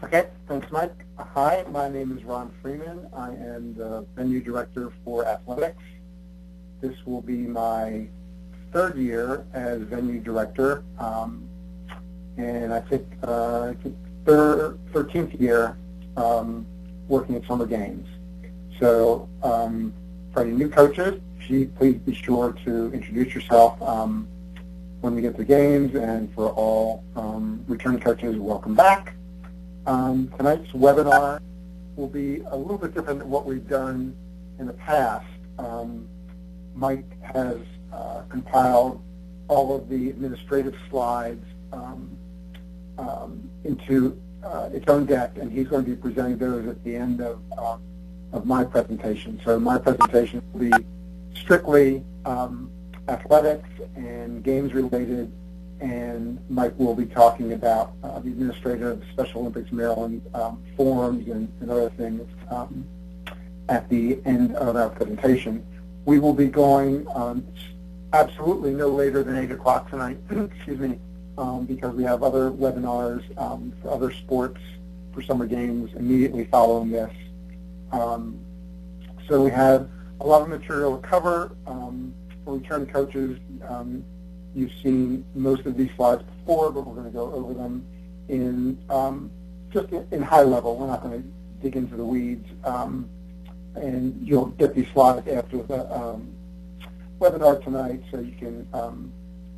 Okay, thanks, Mike. Hi, my name is Ron Freeman. I am the venue director for athletics. This will be my third year as venue director, and I think 13th year working at summer games. So for any new coaches, please be sure to introduce yourself when we get to the games, and for all return coaches, welcome back. Tonight's webinar will be a little bit different than what we've done in the past. Mike has compiled all of the administrative slides into its own deck, and he's going to be presenting those at the end of my presentation. So my presentation will be strictly athletics and games related, and Mike will be talking about the administrative Special Olympics Maryland forms and other things at the end of our presentation. We will be going absolutely no later than 8 o'clock tonight, excuse me, because we have other webinars for other sports for summer games immediately following this. So we have a lot of material to cover. For return coaches, you've seen most of these slides before, but we're going to go over them in just in high level. We're not going to dig into the weeds, and you'll get these slides after the webinar tonight, so you can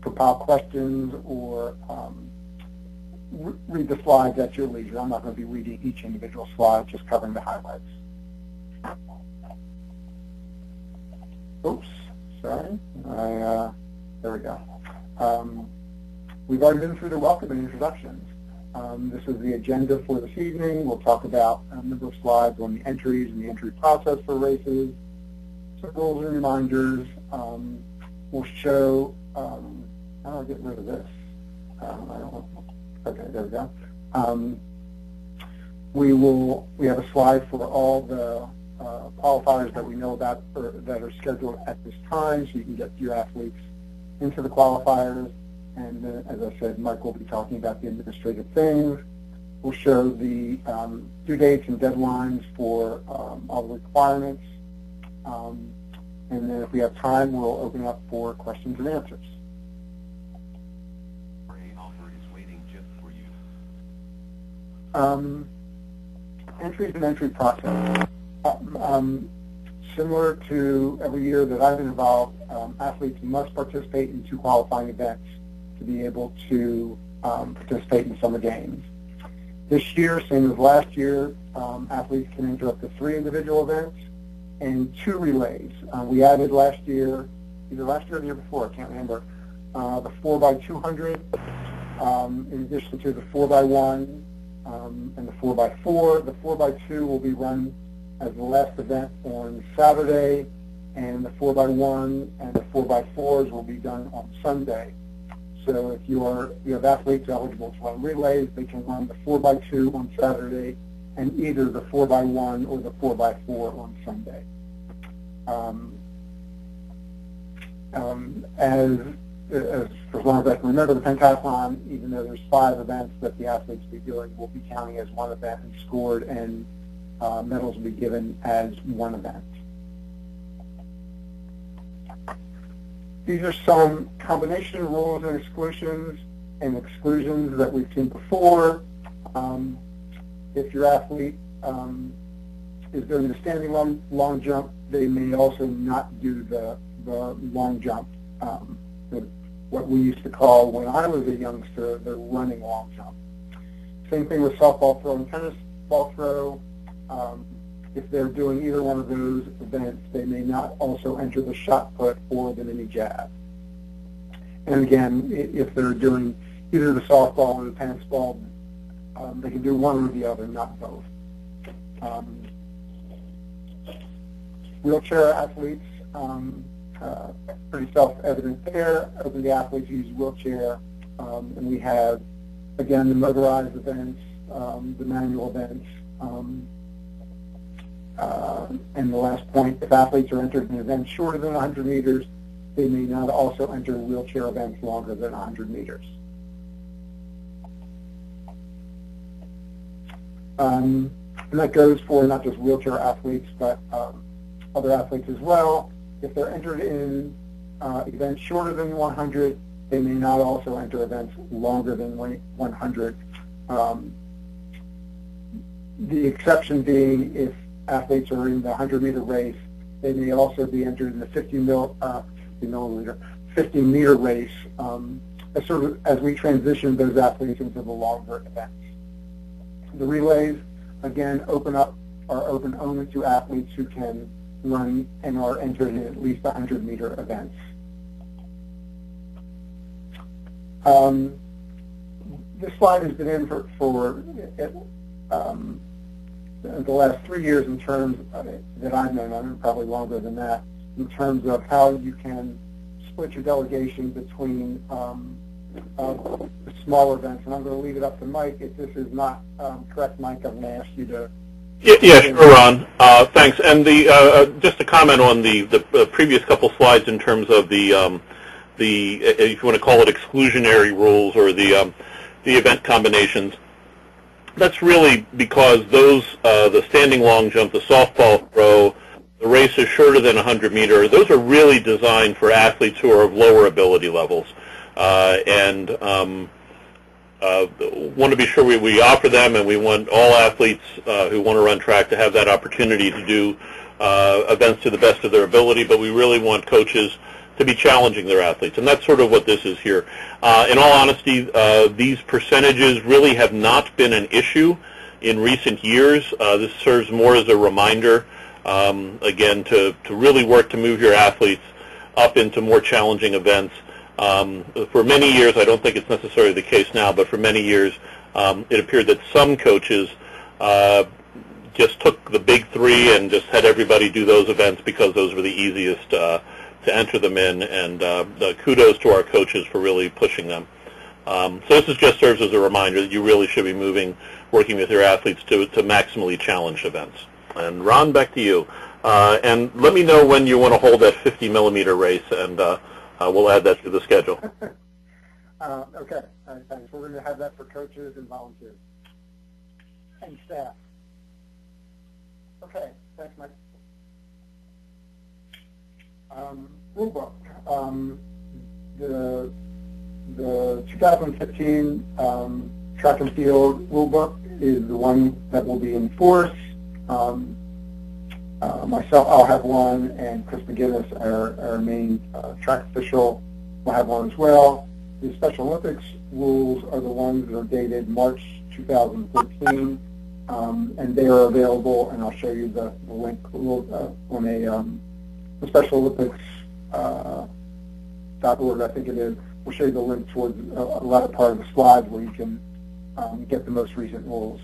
compile questions or read the slides at your leisure. I'm not going to be reading each individual slide, just covering the highlights. Oops, sorry. There we go. We've already been through the welcome and introductions. This is the agenda for this evening. We'll talk about a number of slides on the entries and the entry process for races, some rules and reminders. We'll show, how do I get rid of this? Okay, there we go. We have a slide for all the qualifiers that we know about or that are scheduled at this time, so you can get your athletes into the qualifiers. And as I said, Mike will be talking about the administrative things. We'll show the due dates and deadlines for all the requirements. And then if we have time, we'll open up for questions and answers. Entries and entry process. Similar to every year that I've been involved, athletes must participate in 2 qualifying events to be able to participate in summer games. This year, same as last year, athletes can enter up to 3 individual events and 2 relays. We added last year, either last year or the year before, I can't remember, the 4x200 in addition to the 4x1 and the 4x4. The 4x2 will be run as the last event on Saturday, and the 4x1 and the 4x4s will be done on Sunday. So if you have athletes eligible to run relays, they can run the 4x2 on Saturday and either the 4x1 or the 4x4 on Sunday. For as long as I can remember, the pentathlon, even though there's 5 events that the athletes will be doing, will be counting as one event and scored, and medals will be given as one event. These are some combination rules and exclusions that we've seen before. If your athlete is doing the standing long jump, they may also not do the long jump, what we used to call, when I was a youngster, the running long jump. Same thing with softball throw and tennis ball throw. If they're doing either one of those events, they may not also enter the shot put or the mini jab. And again, if they're doing either the softball or the tennis ball, they can do one or the other, not both. Wheelchair athletes, pretty self-evident there. The athletes use wheelchair, and we have, again, the motorized events, the manual events. And the last point, if athletes are entered in events shorter than 100 meters, they may not also enter wheelchair events longer than 100 meters. And that goes for not just wheelchair athletes, but other athletes as well. If they're entered in events shorter than 100, they may not also enter events longer than 100. The exception being if athletes are in the 100-meter race, they may also be entered in the 50-meter race as we transition those athletes into the longer events. The relays, again, are open only to athletes who can run and are entered in at least 100-meter events. This slide has been in for the last 3 years in terms that I've known, probably longer than that, in terms of how you can split your delegation between small events. And I'm going to leave it up to Mike. If this is not correct, Mike, I'm going to ask you to... Yeah, sure, Ron. Thanks. And just to comment on the previous couple slides in terms of the if you want to call it exclusionary rules or the event combinations, that's really because those, the standing long jump, the softball throw, the races shorter than 100 meters, those are really designed for athletes who are of lower ability levels. And want to be sure we offer them, and we want all athletes who want to run track to have that opportunity to do events to the best of their ability, but we really want coaches to be challenging their athletes, and that's sort of what this is here. In all honesty, these percentages really have not been an issue in recent years. This serves more as a reminder, again, to really work to move your athletes up into more challenging events. For many years, I don't think it's necessarily the case now, but for many years, it appeared that some coaches just took the big three and just had everybody do those events because those were the easiest to enter them in, and kudos to our coaches for really pushing them. So this just serves as a reminder that you really should be working with your athletes to maximally challenged events. And Ron, back to you. And let me know when you want to hold that 50-millimeter race, and we'll add that to the schedule. Okay, thanks. We're going to have that for coaches and volunteers and staff. Okay, thanks, Mike. Rulebook. The 2015 track and field rulebook is the one that will be in force. Myself, I'll have one, and Chris McGinnis, our main track official, will have one as well. The Special Olympics rules are the ones that are dated March 2013, and they are available, and I'll show you the link on the Special Olympics .org, I think it is. We'll show you the link towards a latter part of the slide where you can get the most recent rules.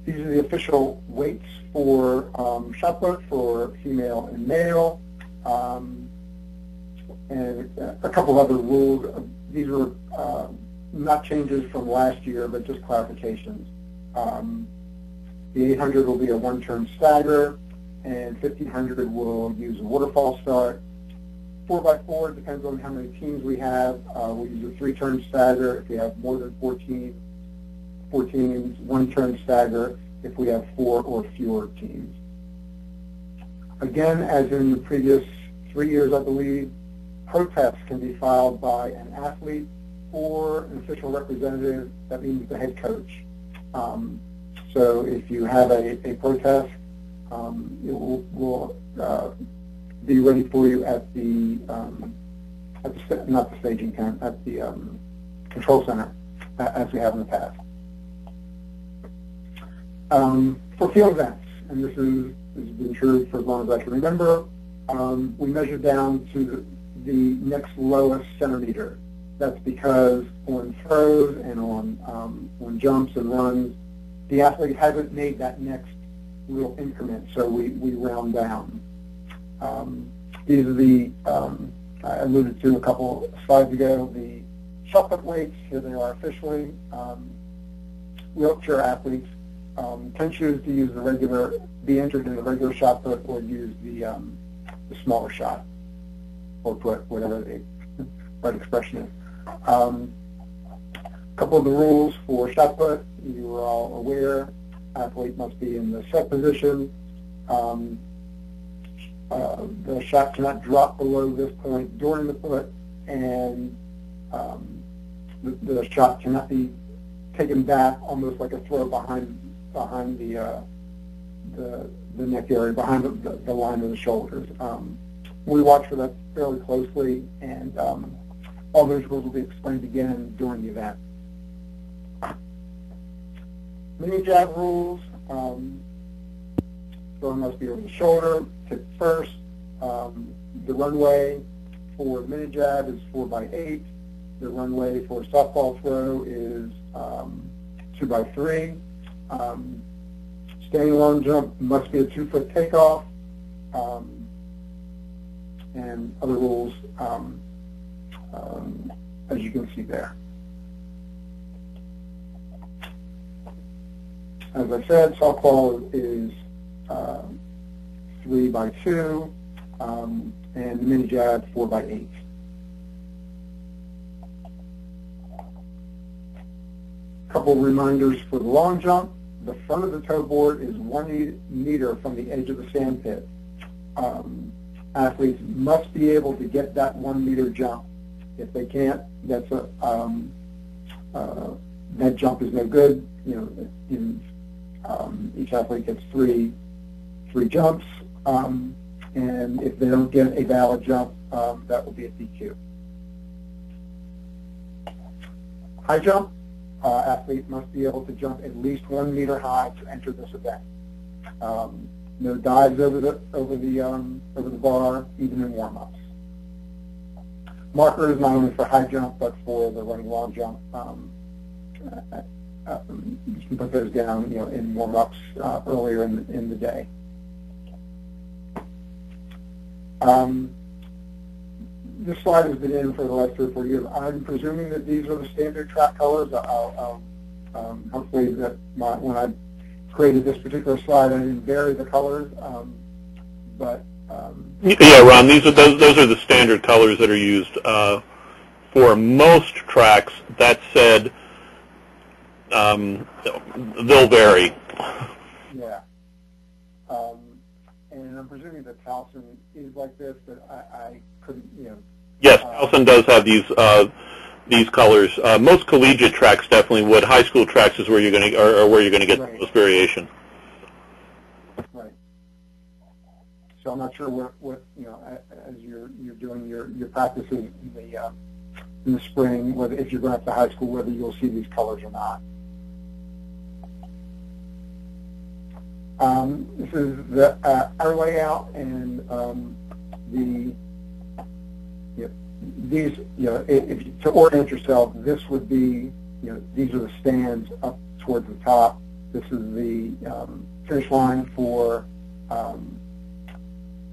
These are the official weights for shot put for female and male, and a couple other rules. These are not changes from last year, but just clarifications. The 800 will be a one-turn stagger, and 1500 will use a waterfall start. 4x4 depends on how many teams we have. We'll use a three-turn stagger if we have more than 14 teams, one-turn stagger if we have 4 or fewer teams. Again, as in the previous 3 years, I believe, protests can be filed by an athlete or an official representative, that means the head coach. So if you have a protest, it will be ready for you at the not the staging tent, at the control center, as we have in the past. For field events, and this has been true for as long as I can remember, we measure down to the next lowest centimeter. That's because on throws and on jumps and runs, the athlete hasn't made that next little increment, so we round down. These are the, I alluded to a couple slides ago, the shot put weights. Here they are officially. Wheelchair athletes can choose to use be entered in the regular shot put, or use the smaller shot, or put, whatever the right expression is. couple of the rules for shot put, you are all aware. Athlete must be in the set position. The shot cannot drop below this point during the put, and the shot cannot be taken back almost like a throw behind the neck area, behind the line of the shoulders. We watch for that fairly closely, and all those rules will be explained again during the event. Mini jab rules. Throw must be over the shoulder, tip first. The runway for mini jab is 4x8. The runway for softball throw is 2x3. Standing long jump must be a 2-foot takeoff. And other rules, as you can see there. As I said, softball is 3x2, and the mini jab 4x8. Couple of reminders for the long jump. The front of the toe board is 1 meter from the edge of the sand pit. Athletes must be able to get that 1 meter jump. If they can't, that's that jump is no good. Each athlete gets three jumps, and if they don't get a valid jump, that will be a DQ. High jump, athlete must be able to jump at least 1 meter high to enter this event. No dives over the bar, even in warm-ups. Marker is not only for high jump, but for the running long jump. You can put those down, in warm-ups earlier in the day. This slide has been in for the last 3 or 4 years. I'm presuming that these are the standard track colors. Hopefully that when I created this particular slide, I didn't vary the colors. Yeah, Ron, those are the standard colors that are used for most tracks. That said, they'll vary. Yeah. And I'm presuming that Towson is like this, but I couldn't, Yes, Towson does have these colors. Most collegiate tracks definitely would. High school tracks is where you're going to get right. the most variation. Right. So I'm not sure what as you're doing your practices in the spring, whether if you're going up to high school, whether you'll see these colors or not. This is our layout, and these, to orient yourself, this would be, these are the stands up towards the top. This is the finish line for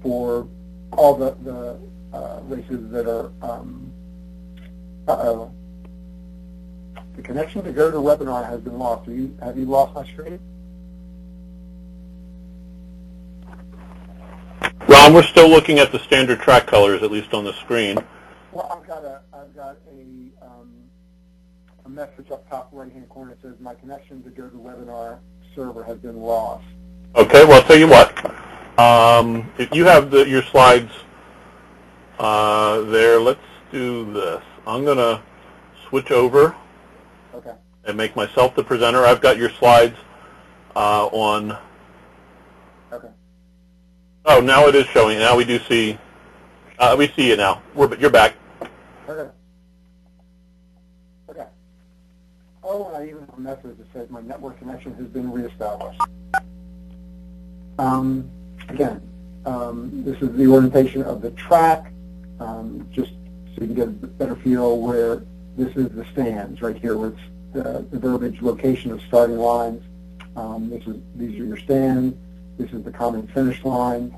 all the races that are. The connection to go to webinar has been lost. Have you lost my screen? Ron, we're still looking at the standard track colors, at least on the screen. Well, I've got a message up top right-hand corner that says my connection to go to webinar server has been lost. Okay, well, I'll tell you what. If you have your slides there, let's do this. I'm going to switch over and make myself the presenter. I've got your slides on. Okay. Oh, now it is showing. Now we do see. We see you now. You're back. Okay. Okay. Oh, and I even have a message that says my network connection has been reestablished. Again, this is the orientation of the track, just so you can get a better feel where this is the stands right here, where it's the verbiage location of starting lines. These are your stands. This is the common finish line,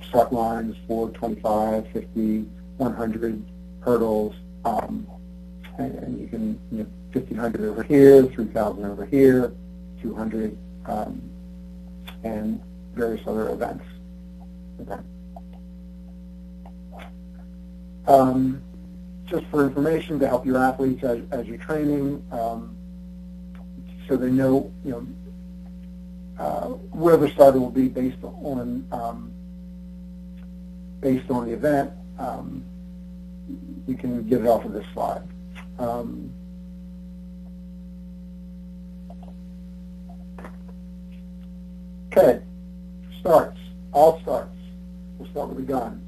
start lines for 25, 50, 100 hurdles, and you can 1,500 over here, 3,000 over here, 200, and various other events. Okay. just for information to help your athletes as you're training, so they know, where the starter will be based on the event. We can get it off of this slide. Okay, starts, all starts. We'll start with the gun.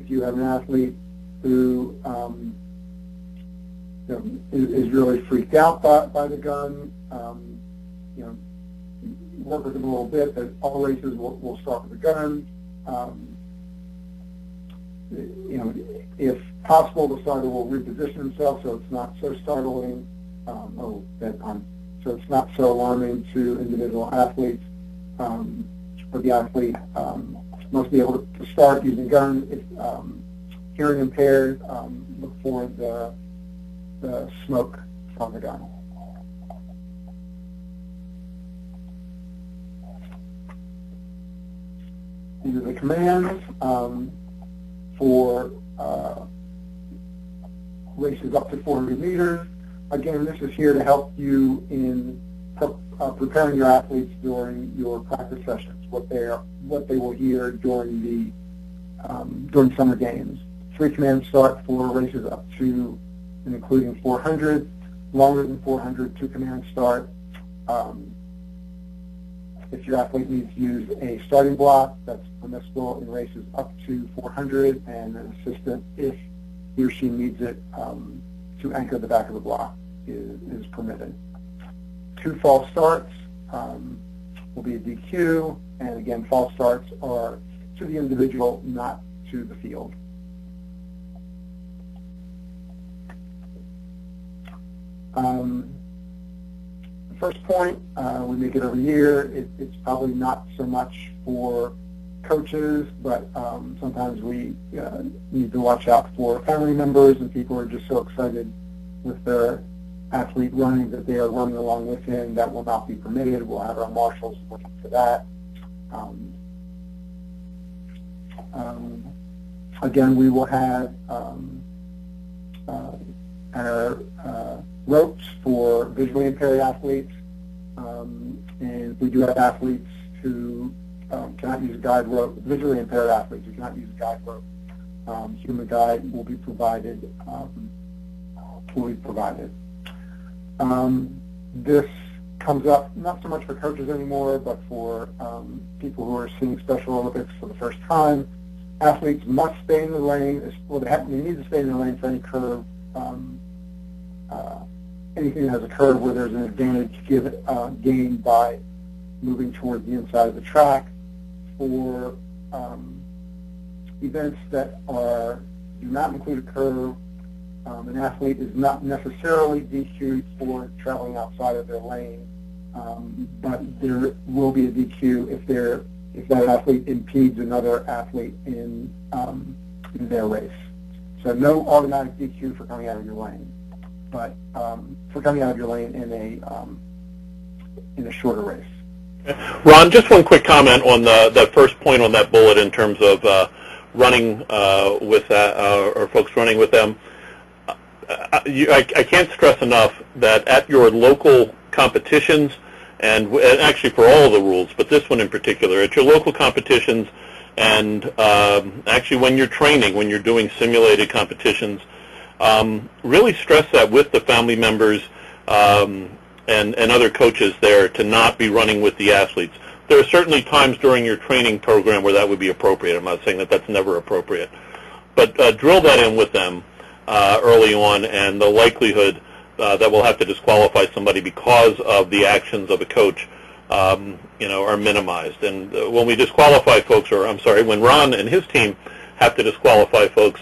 If you have an athlete who is really freaked out by the gun, work with them a little bit, but all races will start with the gun. If possible, the starter will reposition himself so it's not so startling, so it's not so alarming to individual athletes. For the athlete must be able to start using gun. If hearing impaired, look for the smoke from the gun. These are the commands for races up to 400 meters. Again, this is here to help you in preparing your athletes during your practice sessions, what they will hear during summer games. 3 commands start for races up to and including 400. Longer than 400, 2 commands start. If your athlete needs to use a starting block, that's permissible in races up to 400, and an assistant, if he or she needs it to anchor the back of the block, is permitted. 2 false starts will be a DQ, and again, false starts are to the individual, not to the field. The first point, we make it every year. It's probably not so much for coaches, but sometimes we need to watch out for family members, and people are just so excited with their athlete running that they are running along with him. That will not be permitted. We'll have our marshals looking for that. Again, we will have our ropes for visually impaired athletes, and we do have athletes who cannot use a guide rope, visually impaired athletes who cannot use a guide rope. Human guide will be provided. This comes up not so much for coaches anymore, but for people who are seeing Special Olympics for the first time. Athletes must stay in the lane. Well, they need to stay in the lane for any curve, anything that has a curve where there's an advantage gained by moving toward the inside of the track. For events that do not include a curve, an athlete is not necessarily DQ'd for traveling outside of their lane, but there will be a DQ if that athlete impedes another athlete in their race. So no automatic DQ for coming out of your lane, but for coming out of your lane in a shorter race. Ron, just one quick comment on that first point on that bullet in terms of running with that, or folks running with them. I can't stress enough that at your local competitions, and actually for all the rules, but this one in particular, at your local competitions, and actually when you're training, when you're doing simulated competitions, really stress that with the family members and other coaches there to not be running with the athletes. There are certainly times during your training program where that would be appropriate. I'm not saying that that's never appropriate. But drill that in with them early on, and the likelihood that we'll have to disqualify somebody because of the actions of a coach are minimized. And when we disqualify folks, or I'm sorry, when Ron and his team have to disqualify folks,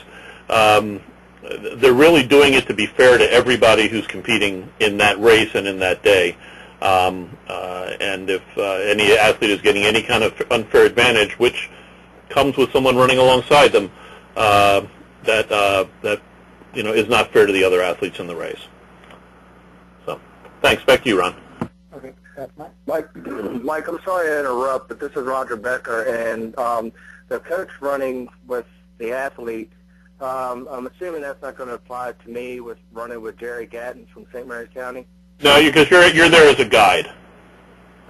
they're really doing it to be fair to everybody who's competing in that race and in that day. And if any athlete is getting any kind of unfair advantage, which comes with someone running alongside them, that is not fair to the other athletes in the race. So, thanks. Back to you, Ron. Okay, that's Mike, I'm sorry to interrupt, but this is Roger Becker, and the coach running with the athlete, I'm assuming that's not going to apply to me with running with Jerry Gatton from St. Mary's County. No, because you're there as a guide.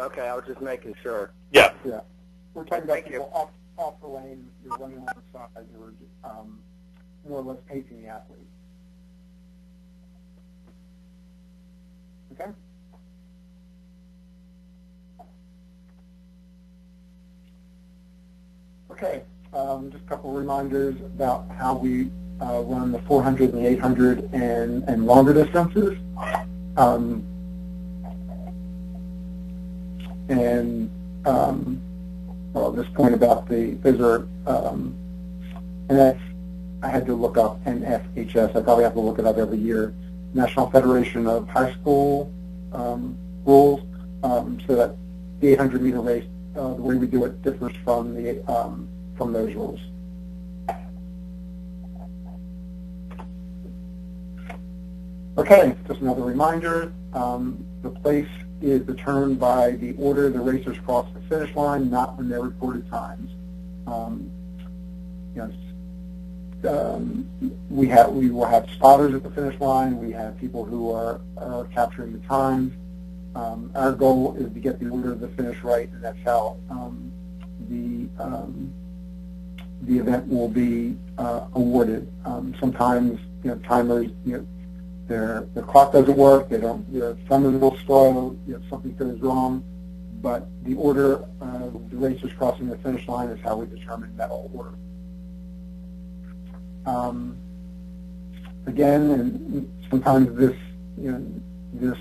Okay, I was just making sure. Yeah. Yeah. We're talking about people off the lane, you're running on the side, you're more or less pacing the athlete. Okay? Okay, just a couple of reminders about how we run the 400 and the 800 and longer distances. Well, this point about those are, I had to look up NFHS. I probably have to look it up every year. National Federation of High School rules, so that the 800-meter race, the way we do it differs from those rules. Okay, just another reminder. The place is determined by the order the racers cross the finish line, not when they're reported times. We will have spotters at the finish line. We have people who are capturing the times. Our goal is to get the order of the finish right, and that's how the event will be awarded. Sometimes, timers, their clock doesn't work. Their thumb is a little slow. Something goes wrong. But the order of the racers crossing the finish line is how we determine that order. Again, and sometimes this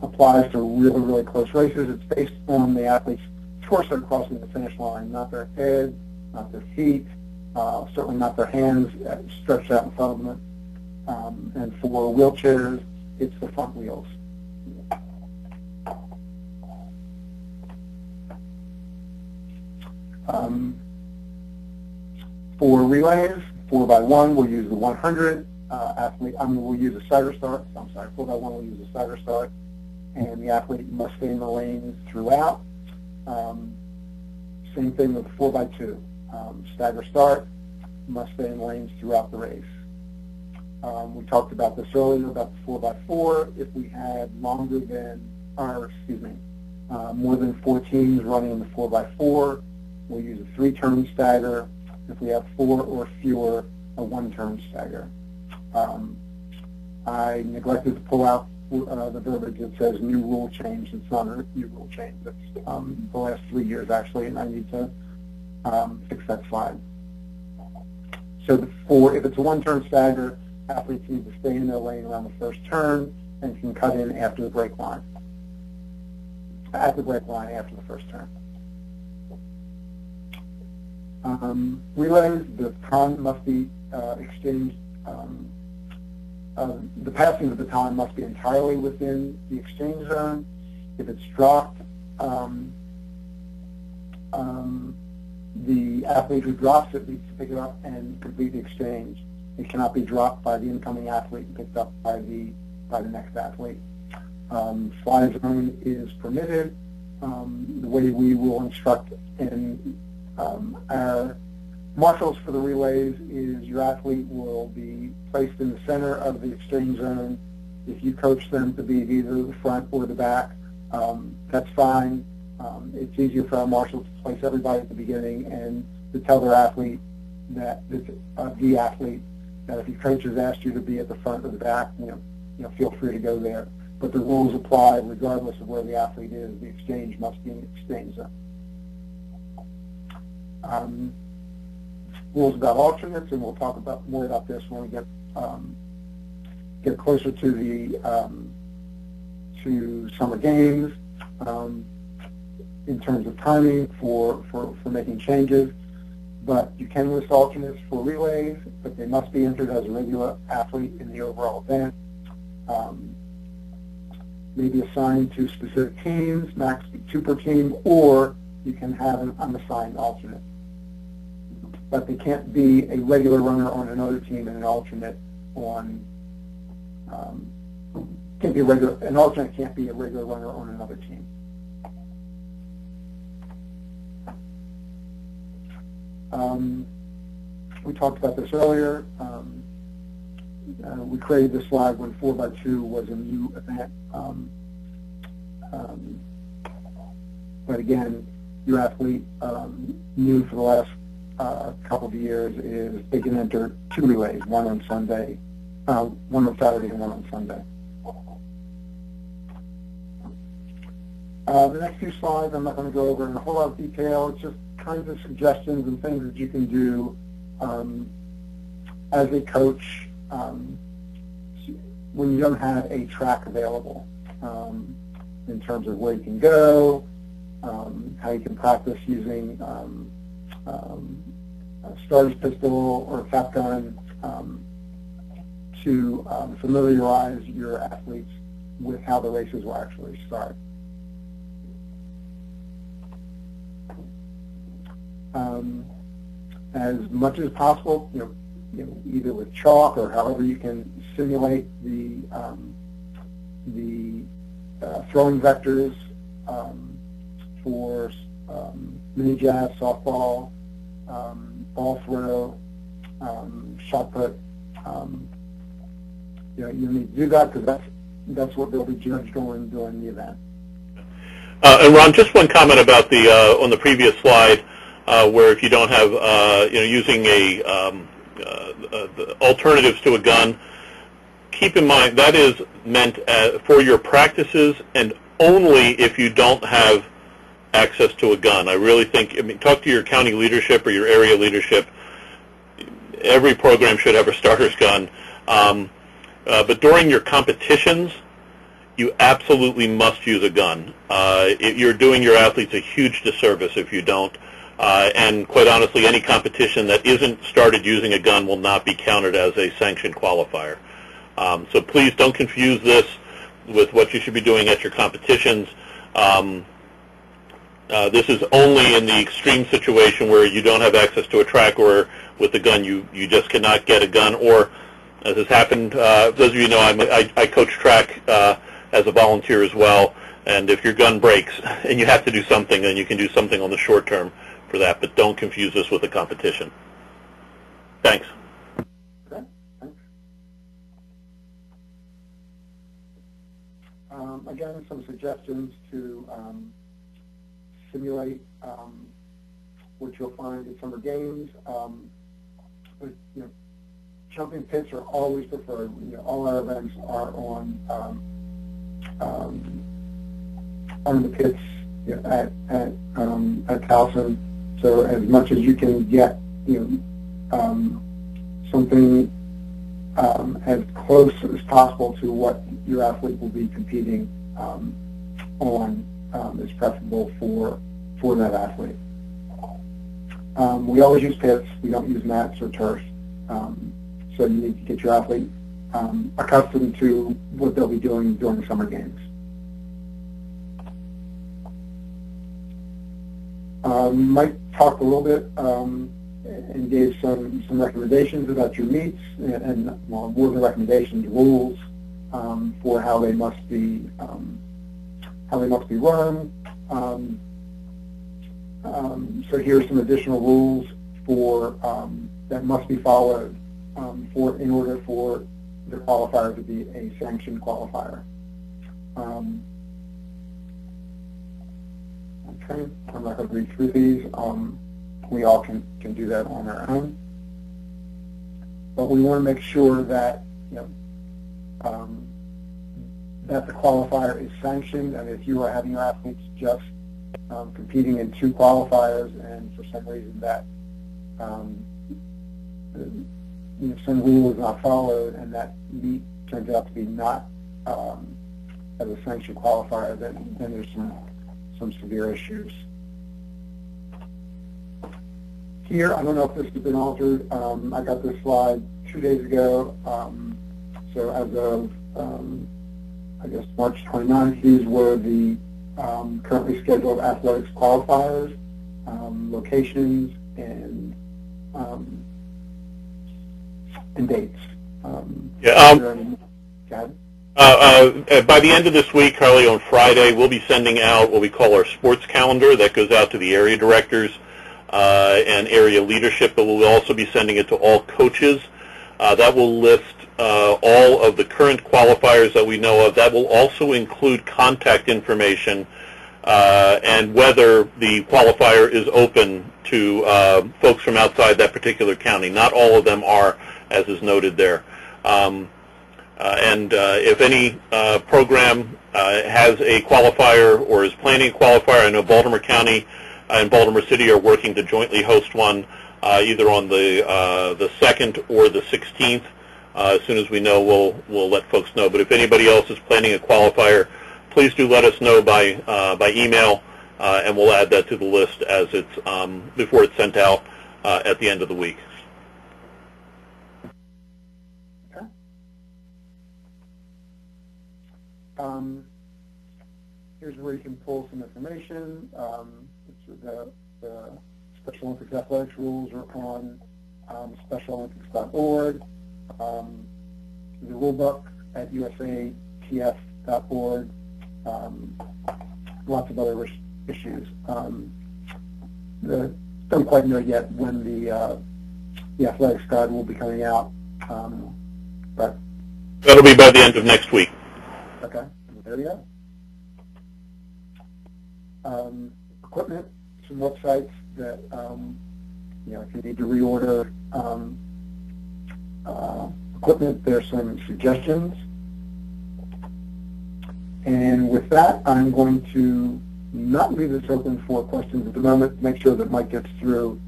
applies to really, really close races. It's based on the athlete's torso crossing the finish line, not their head, not their feet, certainly not their hands stretched out in front of them. And for wheelchairs, it's the front wheels. For relays, 4x1, we'll use the 100 athlete. We'll use a stagger start. I'm sorry, 4x1, we'll use a stagger start, and the athlete must stay in the lanes throughout. Same thing with 4x2. Stagger start, must stay in the lanes throughout the race. We talked about this earlier about the 4x4. If we had more than 4 teams running in the 4x4, we'll use a 3-turn stagger. If we have 4 or fewer, a 1-turn stagger. I neglected to pull out the verbiage that says new rule change. It's not a new rule change. It's the last 3 years, actually, and I need to fix that slide. So if it's a 1-turn stagger, athletes need to stay in their lane around the first turn and can cut in after the break line. At the break line after the first turn. Relays, the baton must be exchanged. The passing of the baton must be entirely within the exchange zone. If it's dropped, the athlete who drops it needs to pick it up and complete the exchange. It cannot be dropped by the incoming athlete and picked up by the next athlete. Fly zone is permitted. The way we will instruct in our marshals for the relays is your athlete will be placed in the center of the exchange zone. If you coach them to be either the front or the back, that's fine. It's easier for our marshals to place everybody at the beginning and to tell their athlete that the athlete that if your coach has asked you to be at the front or the back, feel free to go there. But the rules apply regardless of where the athlete is. The exchange must be in the exchange zone. Rules about alternates, and we'll talk more about this when we get closer to the to summer games. In terms of timing for making changes, but you can list alternates for relays, but they must be entered as a regular athlete in the overall event. Maybe assigned to specific teams, max 2 per team, or you can have an unassigned alternate. But they can't be a regular runner on another team and an alternate on an alternate can't be a regular runner on another team. we talked about this earlier. We created this slide when 4x2 was a new event. But again, your athlete new for the last couple of years is they can enter 2 relays, one on Sunday, one on Saturday and one on Sunday. The next few slides I'm not going to go over in a whole lot of detail. It's just kinds of suggestions and things that you can do as a coach when you don't have a track available in terms of where you can go, how you can practice using a starter's pistol or a cap gun to familiarize your athletes with how the races will actually start. As much as possible, either with chalk or however you can simulate the throwing vectors for mini jab, softball, ball throw, shot put. You need to do that because that's what they'll be judged on during the event. And Ron, just one comment about the on the previous slide, where if you don't have using the alternatives to a gun, keep in mind that is meant for your practices and only if you don't have access to a gun. I really think, talk to your county leadership or your area leadership. Every program should have a starter's gun. But during your competitions, you absolutely must use a gun. You're doing your athletes a huge disservice if you don't. And quite honestly, any competition that isn't started using a gun will not be counted as a sanctioned qualifier. So please don't confuse this with what you should be doing at your competitions. This is only in the extreme situation where you don't have access to a track, or with the gun you just cannot get a gun, or as has happened, those of you know I coach track as a volunteer as well, and if your gun breaks and you have to do something, then you can do something on the short term for that, but don't confuse this with a competition. Thanks. Okay, thanks. Again, some suggestions to simulate what you'll find at summer games. Jumping pits are always preferred. All our events are on the pits at Towson. So as much as you can get, something as close as possible to what your athlete will be competing on is preferable for that athlete. We always use pits. We don't use mats or turf. So you need to get your athlete accustomed to what they'll be doing during the summer games. Mike talked a little bit and gave some recommendations about your meets and more than recommendations, rules for how they must be run. So here are some additional rules for that must be followed in order for the qualifier to be a sanctioned qualifier. Okay, I'm not going to read through these. We all can do that on our own. But we want to make sure that that the qualifier is sanctioned, and if you are having your athletes just competing in 2 qualifiers, and for some reason that some rule is not followed, and that meet turns out to be not as a sanctioned qualifier, then there's some severe issues. Here, I don't know if this has been altered. I got this slide 2 days ago. So as of, I guess, March 29th, these were the currently scheduled athletics qualifiers, locations, and dates. By the end of this week, Carly, on Friday, we'll be sending out what we call our sports calendar that goes out to the area directors. and area leadership, but we'll also be sending it to all coaches. That will list all of the current qualifiers that we know of. That will also include contact information and whether the qualifier is open to folks from outside that particular county. Not all of them are, as is noted there. If any program has a qualifier or is planning a qualifier, I know Baltimore County and Baltimore City are working to jointly host one either on the 2nd or the 16th. As soon as we know, we'll let folks know. But if anybody else is planning a qualifier, please do let us know by email, and we'll add that to the list as it's before it's sent out at the end of the week. Okay. Here's where you can pull some information. The Special Olympics athletics rules are on specialolympics.org. The rulebook at usatf.org. Lots of other issues. Don't quite know yet when the athletics guide will be coming out, but that'll be by the end of next week. Okay, there you go. Equipment, some websites that if you need to reorder equipment, there's some suggestions. And with that, I'm going to not leave this open for questions at the moment to make sure that Mike gets through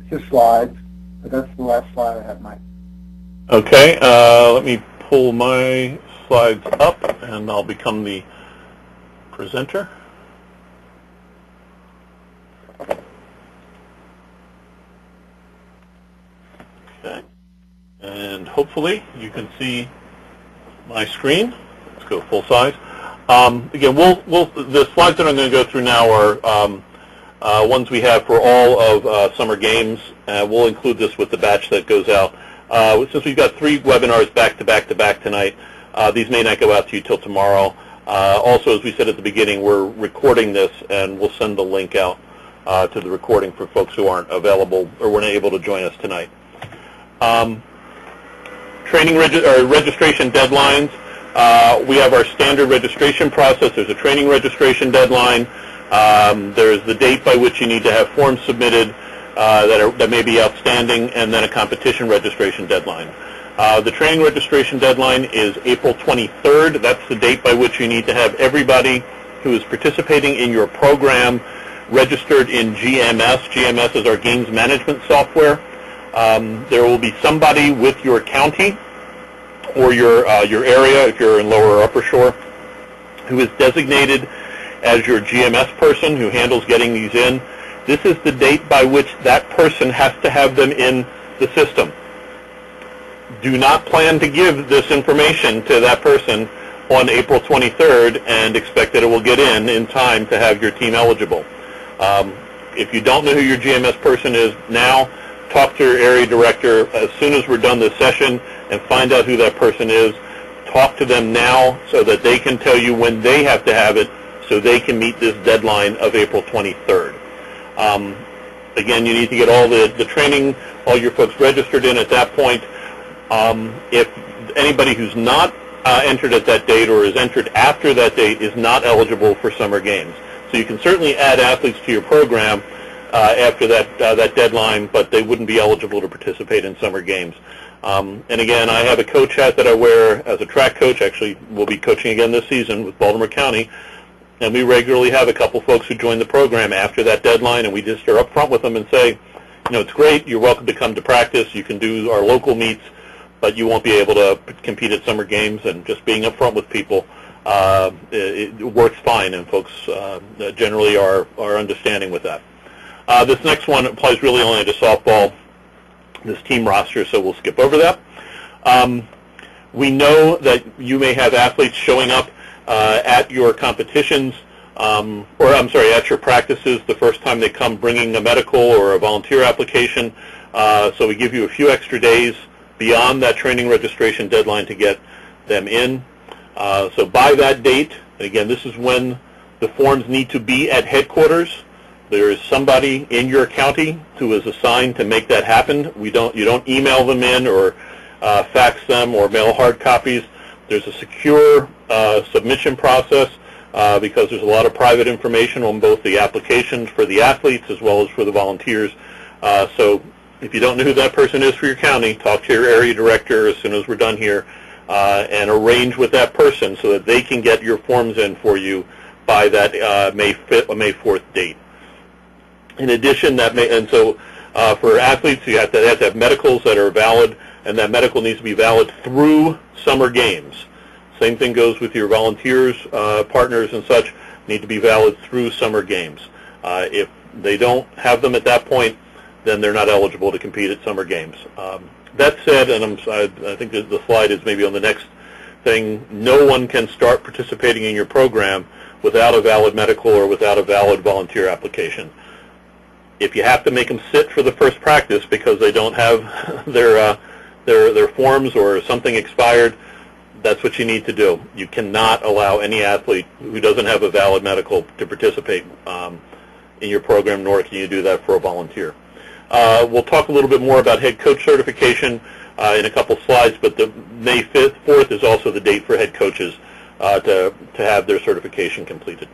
his slides. But that's the last slide I have, Mike. Okay, let me pull my slides up, and I'll become the presenter. Okay, and hopefully you can see my screen. Let's go full size. Again, the slides that I'm going to go through now are ones we have for all of summer games. We'll include this with the batch that goes out. Since we've got 3 webinars back to back tonight, these may not go out to you till tomorrow. Also, as we said at the beginning, we're recording this, and we'll send the link out to the recording for folks who aren't available or weren't able to join us tonight. Training registration deadlines. We have our standard registration process. There's a training registration deadline. There's the date by which you need to have forms submitted that may be outstanding, and then a competition registration deadline. The training registration deadline is April 23rd. That's the date by which you need to have everybody who is participating in your program registered in GMS. GMS is our games management software. There will be somebody with your county or your area, if you're in Lower or Upper Shore, who is designated as your GMS person who handles getting these in. This is the date by which that person has to have them in the system. Do not plan to give this information to that person on April 23rd and expect that it will get in time to have your team eligible. If you don't know who your GMS person is now, talk to your area director as soon as we're done this session and find out who that person is. Talk to them now so that they can tell you when they have to have it so they can meet this deadline of April 23rd. Again, you need to get all the training, all your folks registered in at that point. If anybody who's not entered at that date or is entered after that date is not eligible for summer games. So you can certainly add athletes to your program after that deadline, but they wouldn't be eligible to participate in summer games. And again, I have a coach hat that I wear as a track coach. Actually, we'll be coaching again this season with Baltimore County. And we regularly have a couple folks who join the program after that deadline, and we just are up front with them and say, it's great, you're welcome to come to practice, you can do our local meets, but you won't be able to compete at summer games. And just being up front with people, it works fine, and folks generally are understanding with that. This next one applies really only to softball, this team roster, so we'll skip over that. We know that you may have athletes showing up at your competitions, at your practices the first time they come bringing a medical or a volunteer application. So we give you a few extra days beyond that training registration deadline to get them in. So by that date, and again, this is when the forms need to be at headquarters. There is somebody in your county who is assigned to make that happen. You don't email them in or fax them or mail hard copies. There's a secure submission process because there's a lot of private information on both the applications for the athletes as well as for the volunteers. So if you don't know who that person is for your county, talk to your area director as soon as we're done here and arrange with that person so that they can get your forms in for you by that May 4th date. In addition, for athletes, you have to have medicals that are valid, and that medical needs to be valid through summer games. Same thing goes with your volunteers, partners, and such, need to be valid through summer games. If they don't have them at that point, then they're not eligible to compete at summer games. That said, and I think the slide is maybe on the next thing, no one can start participating in your program without a valid medical or without a valid volunteer application. If you have to make them sit for the first practice because they don't have their forms or something expired, that's what you need to do. You cannot allow any athlete who doesn't have a valid medical to participate in your program, nor can you do that for a volunteer. We'll talk a little bit more about head coach certification in a couple slides, but the May 4th is also the date for head coaches to have their certification completed.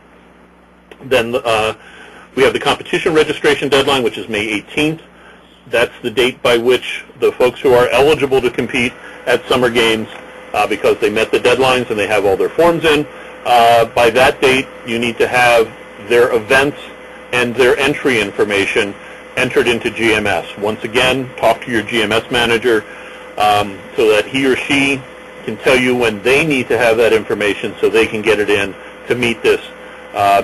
Then we have the competition registration deadline, which is May 18th. That's the date by which the folks who are eligible to compete at summer games, because they met the deadlines and they have all their forms in, by that date you need to have their events and their entry information entered into GMS. Once again, talk to your GMS manager so that he or she can tell you when they need to have that information so they can get it in to meet this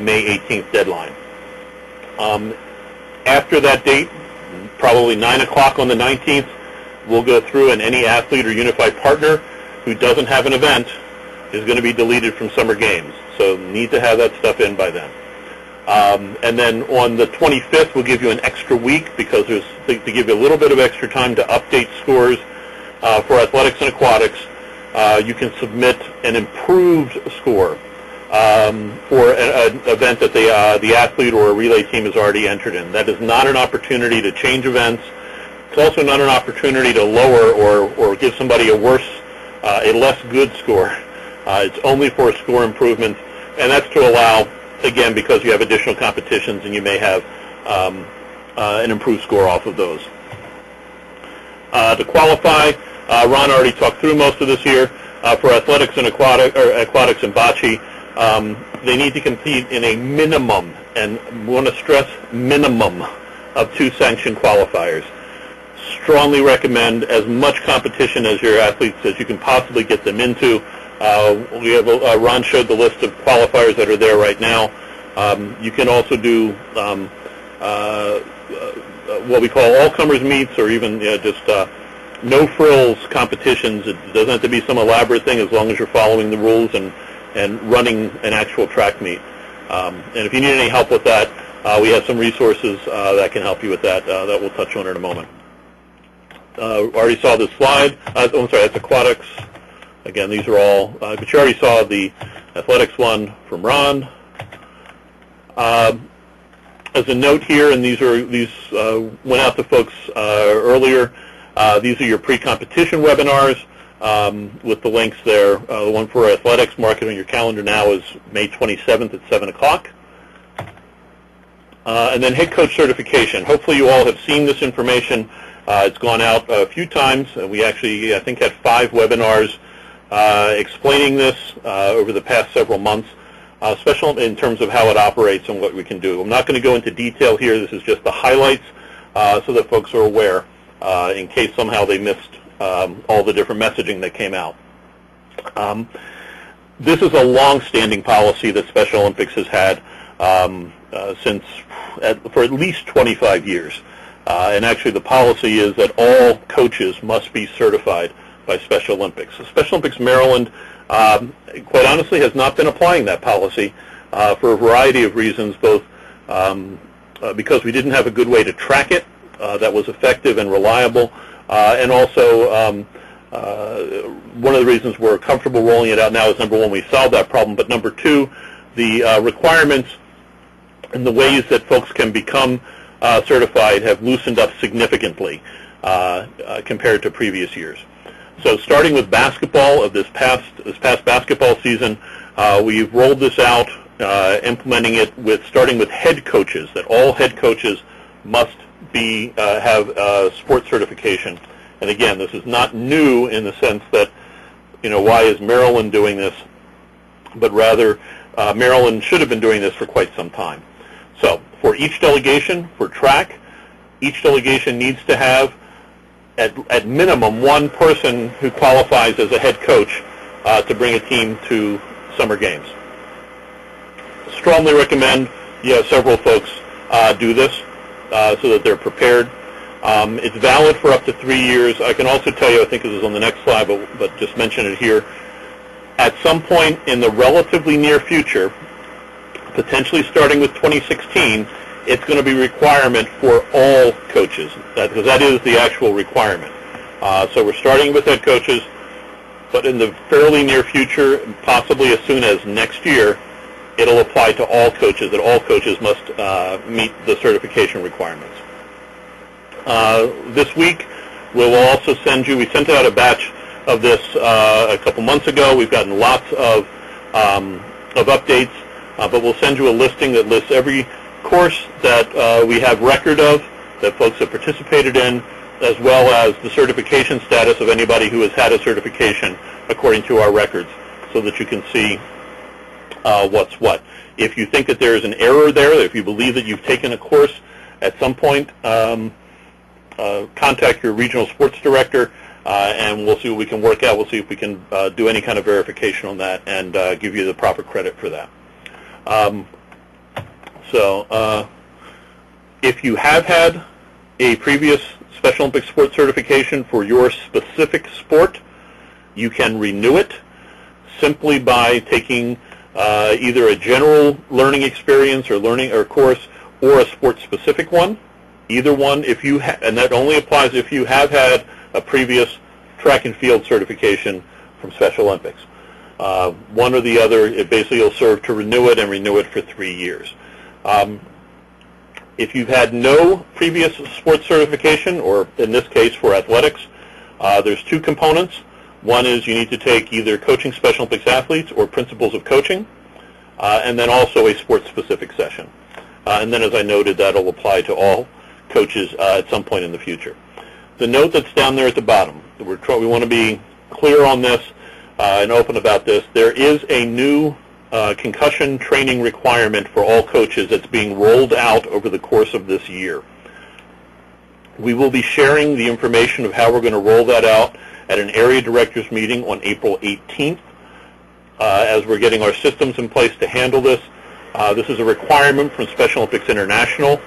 May 18th deadline. After that date, probably 9 o'clock on the 19th, we'll go through, and any athlete or unified partner who doesn't have an event is going to be deleted from summer games. So need to have that stuff in by then. And then on the 25th, we'll give you an extra week because to give you a little bit of extra time to update scores for athletics and aquatics. You can submit an improved score for an event that the athlete or a relay team has already entered in. That is not an opportunity to change events. It's also not an opportunity to lower or give somebody a less good score. It's only for score improvement, and that's to allow, again, because you have additional competitions and you may have an improved score off of those. To qualify, Ron already talked through most of this here. For athletics and aquatics and bocce, they need to compete in a minimum, and we want to stress minimum, of 2 sanctioned qualifiers. Strongly recommend as much competition as your athletes as you can possibly get them into. We have Ron showed the list of qualifiers that are there right now. You can also do what we call all-comers meets, or even just no-frills competitions. It doesn't have to be some elaborate thing as long as you're following the rules and running an actual track meet. And if you need any help with that, we have some resources that can help you with that that we'll touch on in a moment. Already saw this slide. I'm sorry, that's aquatics. Again, these are all, but you already saw the athletics one from Ron. As a note here, and these went out to folks earlier, these are your pre-competition webinars with the links there. The one for athletics, mark it on your calendar now, is May 27th at 7 o'clock. And then head coach certification. Hopefully you all have seen this information. It's gone out a few times. We actually, I think, had 5 webinars explaining this over the past several months, especially in terms of how it operates and what we can do. I'm not going to go into detail here. This is just the highlights so that folks are aware in case somehow they missed all the different messaging that came out. This is a long-standing policy that Special Olympics has had for at least 25 years. And actually the policy is that all coaches must be certified by Special Olympics. So Special Olympics Maryland, quite honestly, has not been applying that policy for a variety of reasons, both because we didn't have a good way to track it that was effective and reliable, and also one of the reasons we're comfortable rolling it out now is, number one, we solved that problem, but number two, the requirements and the ways that folks can become certified have loosened up significantly compared to previous years. So starting with basketball of this past basketball season, we've rolled this out, implementing it starting with head coaches, that all head coaches must have sports certification. And again, this is not new in the sense that, why is Maryland doing this? But rather, Maryland should have been doing this for quite some time. So for each delegation, for track, each delegation needs to have at minimum one person who qualifies as a head coach to bring a team to summer games. Strongly recommend several folks do this so that they're prepared. It's valid for up to 3 years. I can also tell you, I think this is on the next slide, but just mention it here. At some point in the relatively near future, potentially starting with 2016, it's going to be a requirement for all coaches, because that is the actual requirement. So we're starting with head coaches, but in the fairly near future, possibly as soon as next year, it'll apply to all coaches, that all coaches must meet the certification requirements. This week, we sent out a batch of this a couple months ago. We've gotten lots of updates, but we'll send you a listing that lists every course that we have record of, that folks have participated in, as well as the certification status of anybody who has had a certification according to our records, so that you can see what's what. If you think that there is an error there, if you believe that you've taken a course at some point, contact your regional sports director, and we'll see what we can work out. We'll see if we can do any kind of verification on that and give you the proper credit for that. So if you have had a previous Special Olympics sports certification for your specific sport, you can renew it simply by taking either a general learning experience or course, or a sport-specific one. Either one, and that only applies if you have had a previous track and field certification from Special Olympics. One or the other, it basically will serve to renew it and renew it for 3 years. If you've had no previous sports certification, or in this case for athletics, there's two components. One is you need to take either Coaching Special Olympics Athletes or Principles of Coaching, and then also a sports-specific session. And then, as I noted, that'll apply to all coaches at some point in the future. The note that's down there at the bottom, we want to be clear on this and open about this. There is a new concussion training requirement for all coaches that's being rolled out over the course of this year. We will be sharing the information of how we're going to roll that out at an area directors meeting on April 18th as we're getting our systems in place to handle this. This is a requirement from Special Olympics International.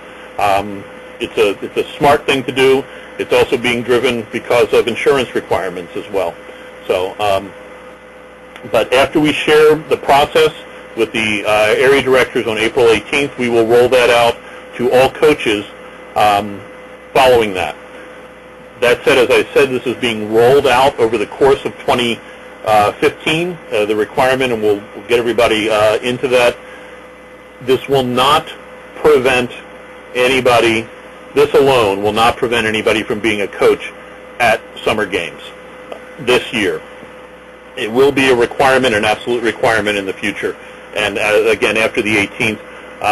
It's a smart thing to do. It's also being driven because of insurance requirements as well. So, but after we share the process with the area directors on April 18th, we will roll that out to all coaches following that. That said, as I said, this is being rolled out over the course of 2015, the requirement, and we'll get everybody into that. This will not prevent anybody, this alone will not prevent anybody from being a coach at summer games this year. It will be a requirement, an absolute requirement in the future. And again, after the 18th,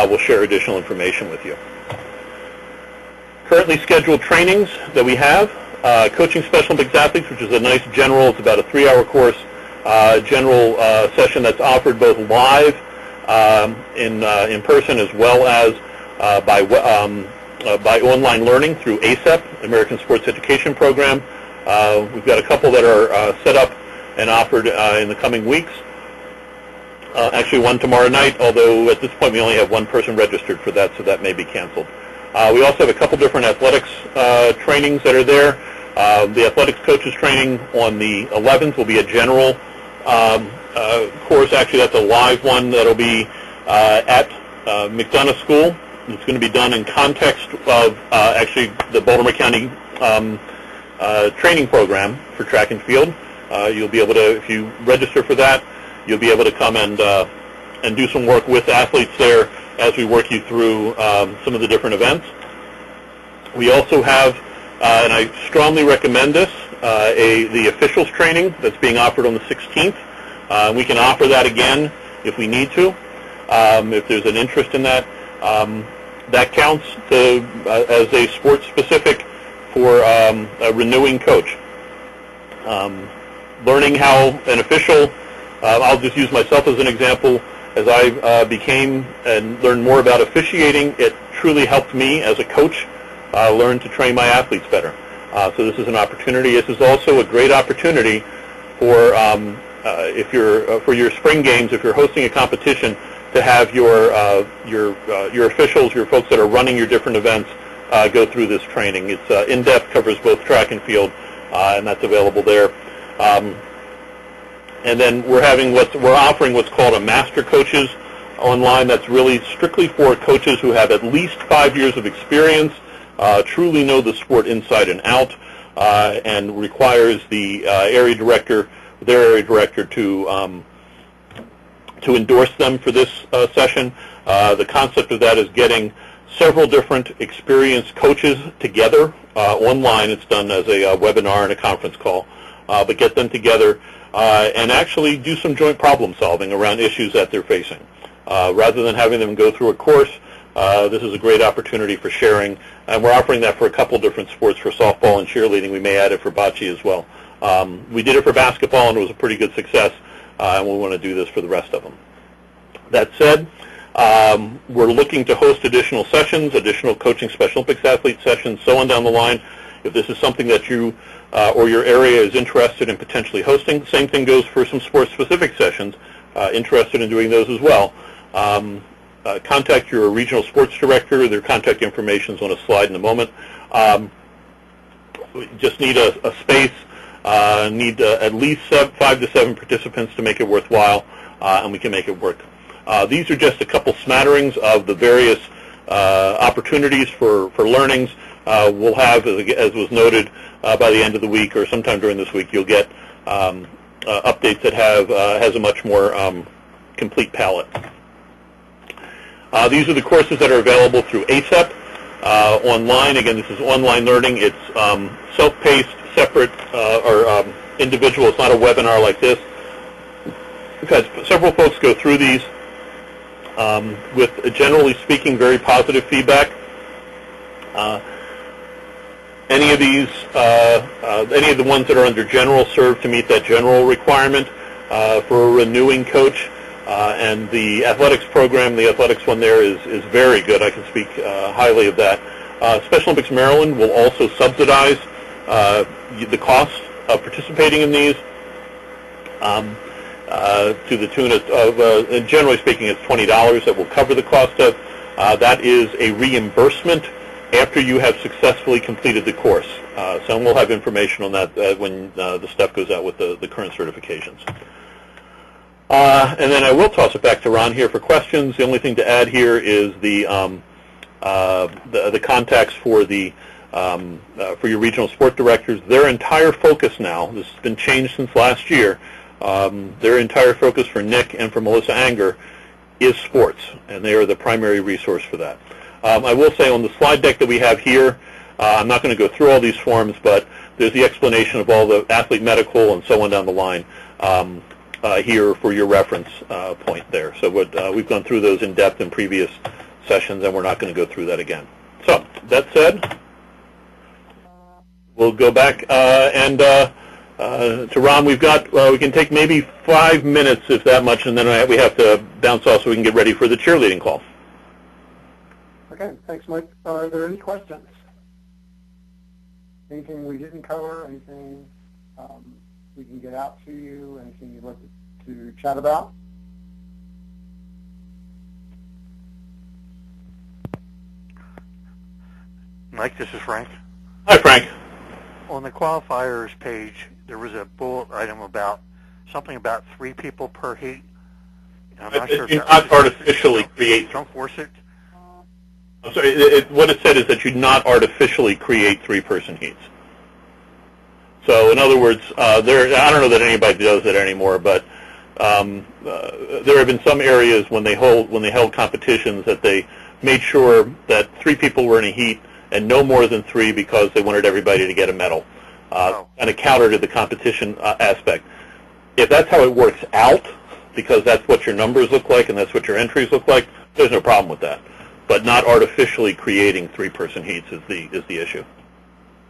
we'll share additional information with you. Currently scheduled trainings that we have, Coaching Special Olympics Athletes, which is a nice general, it's about a 3-hour course, general session that's offered both live in person as well as by online learning through ASEP, American Sports Education Program. We've got a couple that are set up and offered in the coming weeks. Actually, one tomorrow night, although at this point we only have one person registered for that, so that may be canceled. We also have a couple different athletics trainings that are there. The athletics coaches training on the 11th will be a general course. Actually, that's a live one that'll be at McDonough School. It's going to be done in context of actually the Baltimore County training program for track and field. You'll be able to, if you register for that, you'll be able to come and do some work with athletes there as we work you through some of the different events. We also have, and I strongly recommend this, the officials training that's being offered on the 16th. We can offer that again if we need to, if there's an interest in that. That counts as a sports-specific for a renewing coach. Learning how an official, I'll just use myself as an example, as I became and learned more about officiating, it truly helped me as a coach learn to train my athletes better. So this is an opportunity. This is also a great opportunity for for your spring games, if you're hosting a competition, to have your officials, your folks that are running your different events, go through this training. It's in-depth, covers both track and field, and that's available there. And then we're offering what's called a Master Coaches online. That's really strictly for coaches who have at least 5 years of experience, truly know the sport inside and out, and requires the their area director to endorse them for this session. The concept of that is getting several different experienced coaches together online. It's done as a webinar and a conference call, but get them together and actually do some joint problem solving around issues that they're facing. Rather than having them go through a course, this is a great opportunity for sharing, and we're offering that for a couple different sports, for softball and cheerleading. We may add it for bocce as well. We did it for basketball, and it was a pretty good success, and we want to do this for the rest of them. That said, we're looking to host additional sessions, additional coaching Special Olympics athlete sessions, so on down the line. If this is something that you or your area is interested in potentially hosting, same thing goes for some sports-specific sessions, interested in doing those as well. Contact your regional sports director. Their contact information is on a slide in a moment. We just need a space, need at least 5 to 7 participants to make it worthwhile, and we can make it work. These are just a couple smatterings of the various opportunities for learnings. We'll have, as was noted, by the end of the week or sometime during this week, you'll get updates that has a much more complete palette. These are the courses that are available through ACEP online. Again, this is online learning. It's self-paced, separate, or individual. It's not a webinar like this. We've had several folks go through these with, generally speaking, very positive feedback. Any of these, any of the ones that are under general serve to meet that general requirement for a renewing coach. And the athletics program, the athletics one there is very good. I can speak highly of that. Special Olympics Maryland will also subsidize the cost of participating in these to the tune of generally speaking, it's $20 that will cover the cost of. That is a reimbursement after you have successfully completed the course. So we'll have information on that when the stuff goes out with the current certifications. And then I will toss it back to Ron here for questions. The only thing to add here is the contacts for for your regional sport directors. Their entire focus now, this has been changed since last year, their entire focus for Nick and for Melissa Anger is sports, and they are the primary resource for that. I will say on the slide deck that we have here, I'm not going to go through all these forms, but there's the explanation of all the athlete medical and so on down the line here for your reference point there. So we've gone through those in depth in previous sessions, and we're not going to go through that again. So that said, we'll go back and to Ron. We've got we can take maybe 5 minutes, if that much, and then we have to bounce off so we can get ready for the cheerleading call. Okay, thanks, Mike. Are there any questions? Anything we didn't cover? Anything we can get out to you? Anything you'd like to chat about? Mike, this is Frank. Hi, Frank. On the qualifiers page, there was a bullet item about something about 3 people per heat. I'm not sure if you not artificially create. Don't force it. I'm sorry. What it said is that you not artificially create 3-person heats. So, in other words, I don't know that anybody does it anymore, but there have been some areas when they held competitions that they made sure that 3 people were in a heat and no more than 3 because they wanted everybody to get a medal, and a counter to the competition aspect. If that's how it works out, because that's what your numbers look like and that's what your entries look like, there's no problem with that. But not artificially creating 3-person heats is the issue.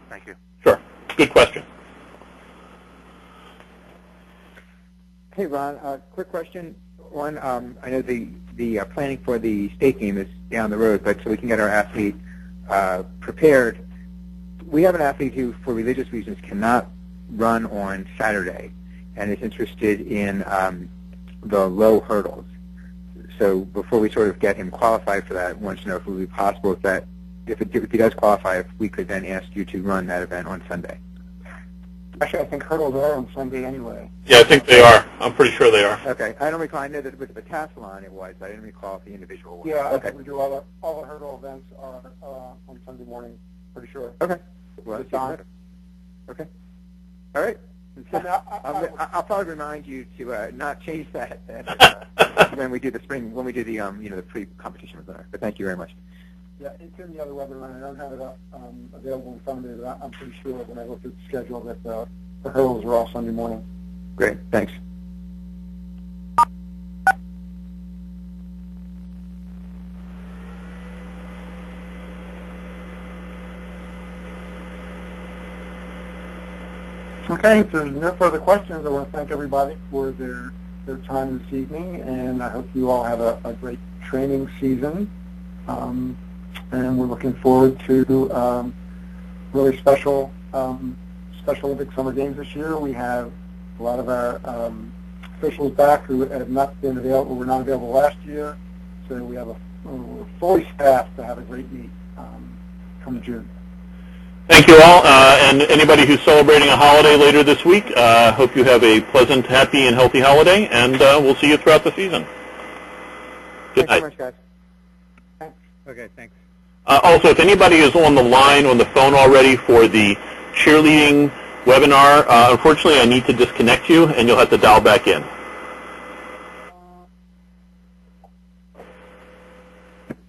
Thank you. Sure. Good question. Hey, Ron, quick question. One, I know the planning for the state game is down the road, but so we can get our athlete prepared. We have an athlete who, for religious reasons, cannot run on Saturday and is interested in the low hurdles. So before we sort of get him qualified for that, I want to know if it would be possible that if he does qualify, if we could then ask you to run that event on Sunday. Actually, I think hurdles are on Sunday anyway. Yeah, I think they are. I'm pretty sure they are. Okay. I don't recall. I know that with the pentathlon it was, but I didn't recall if the individual was. Yeah, okay. We do all the hurdle events are on Sunday morning, pretty sure. Okay. Well, that's even better. Okay. All right. I'll probably remind you to not change that when we do the spring, when we do the the pre-competition webinar. But thank you very much. Yeah, it's in the other webinar. I don't have it available in front of me, but I'm pretty sure when I looked at the schedule that the hurdles are all Sunday morning. Great. Thanks. Okay, if there's no further questions, I want to thank everybody for their time this evening, and I hope you all have a great training season. And we're looking forward to really special Olympic Summer Games this year. We have a lot of our officials back who have not been available, were not available last year. So we have we're fully staffed to have a great meet come June. Thank you all, and anybody who's celebrating a holiday later this week, hope you have a pleasant, happy, and healthy holiday, and we'll see you throughout the season. Good night. Thanks so much, guys. Okay, thanks. Also, if anybody is on the line, on the phone already for the cheerleading webinar, unfortunately I need to disconnect you, and you'll have to dial back in.